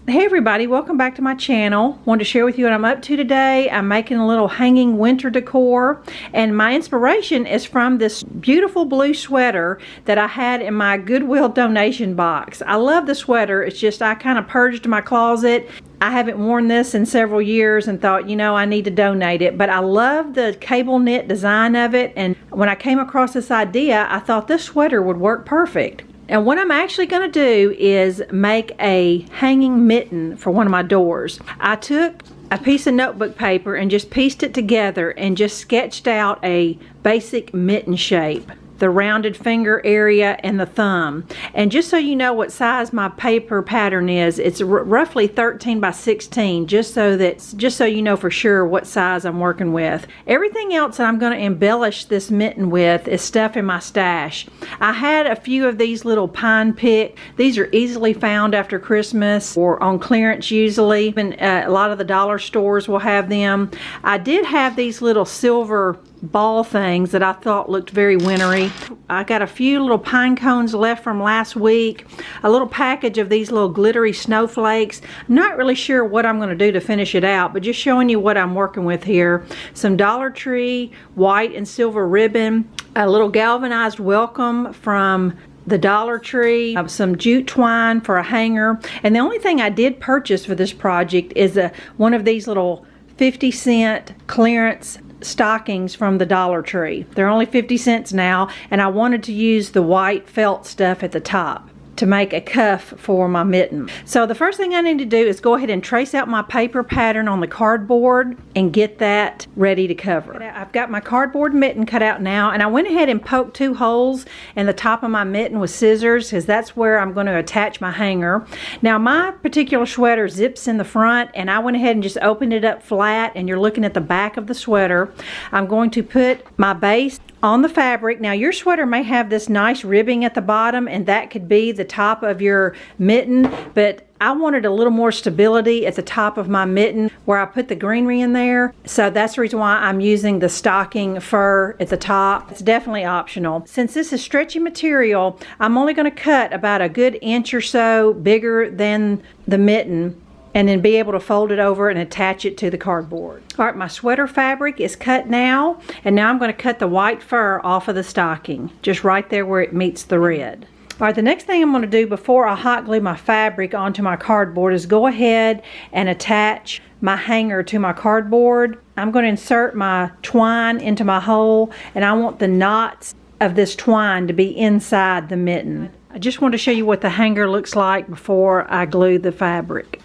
Hey everybody, welcome back to my channel. Wanted to share with you what I'm up to today. I'm making a little hanging winter decor, and my inspiration is from this beautiful blue sweater that I had in my Goodwill donation box. I love the sweater. It's just I kind of purged my closet. I haven't worn this in several years and thought, you know, I need to donate it. But I love the cable knit design of it, and when I came across this idea, I thought this sweater would work perfect. And what I'm actually going to do is make a hanging mitten for one of my doors. I took a piece of notebook paper and just pieced it together and just sketched out a basic mitten shape. The rounded finger area and the thumb. And just so you know what size my paper pattern is, it's roughly 13 by 16, just so you know for sure what size I'm working with. Everything else that I'm going to embellish this mitten with is stuff in my stash. I had a few of these little pine pick. These are easily found after Christmas or on clearance usually. Even a lot of the dollar stores will have them. I did have these little silver ball things that I thought looked very wintry. I got a few little pine cones left from last week, a little package of these little glittery snowflakes. I'm not really sure what I'm going to do to finish it out, but just showing you what I'm working with here. Some Dollar Tree white and silver ribbon, a little galvanized welcome from the Dollar Tree, some jute twine for a hanger, and the only thing I did purchase for this project is one of these little 50-cent clearance stockings from the Dollar Tree. They're only 50 cents now, and I wanted to use the white felt stuff at the top to make a cuff for my mitten. So the first thing I need to do is go ahead and trace out my paper pattern on the cardboard and get that ready to cover. I've got my cardboard mitten cut out now, and I went ahead and poked 2 holes in the top of my mitten with scissors because that's where I'm going to attach my hanger. Now my particular sweater zips in the front, and I went ahead and just opened it up flat, and you're looking at the back of the sweater. I'm going to put my base on the fabric. Now your sweater may have this nice ribbing at the bottom, and that could be the top of your mitten, but I wanted a little more stability at the top of my mitten where I put the greenery in there. So that's the reason why I'm using the stocking fur at the top. It's definitely optional. Since this is stretchy material, I'm only going to cut about a good inch or so bigger than the mitten, and then be able to fold it over and attach it to the cardboard. All right, my sweater fabric is cut now, and now I'm going to cut the white fur off of the stocking, just right there where it meets the red. All right, the next thing I'm going to do before I hot glue my fabric onto my cardboard is go ahead and attach my hanger to my cardboard. I'm going to insert my twine into my hole, and I want the knots of this twine to be inside the mitten. I just want to show you what the hanger looks like before I glue the fabric.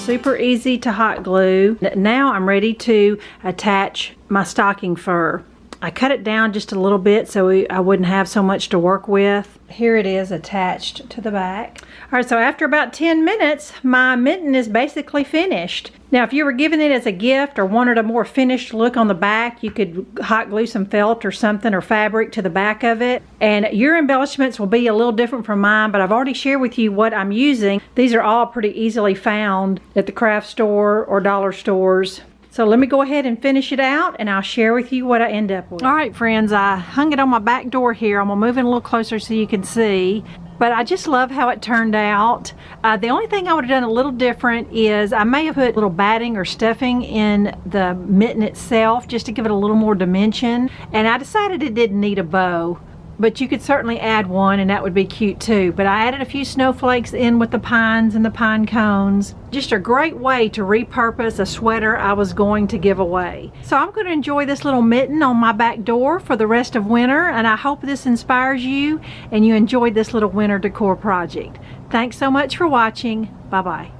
Super easy to hot glue. Now I'm ready to attach my stocking fur. I cut it down just a little bit so I wouldn't have so much to work with. Here it is attached to the back. All right, so after about 10 minutes, my mitten is basically finished. Now, if you were giving it as a gift or wanted a more finished look on the back, you could hot glue some felt or something or fabric to the back of it. And your embellishments will be a little different from mine, but I've already shared with you what I'm using. These are all pretty easily found at the craft store or dollar stores. So let me go ahead and finish it out, and I'll share with you what I end up with. All right, friends, I hung it on my back door here. I'm gonna move in a little closer so you can see. But I just love how it turned out. The only thing I would have done a little different is I may have put a little batting or stuffing in the mitten itself just to give it a little more dimension. And I decided it didn't need a bow, but you could certainly add one, and that would be cute too. But I added a few snowflakes in with the pines and the pine cones. Just a great way to repurpose a sweater I was going to give away. So I'm going to enjoy this little mitten on my back door for the rest of winter, and I hope this inspires you and you enjoyed this little winter decor project. Thanks so much for watching. Bye-bye.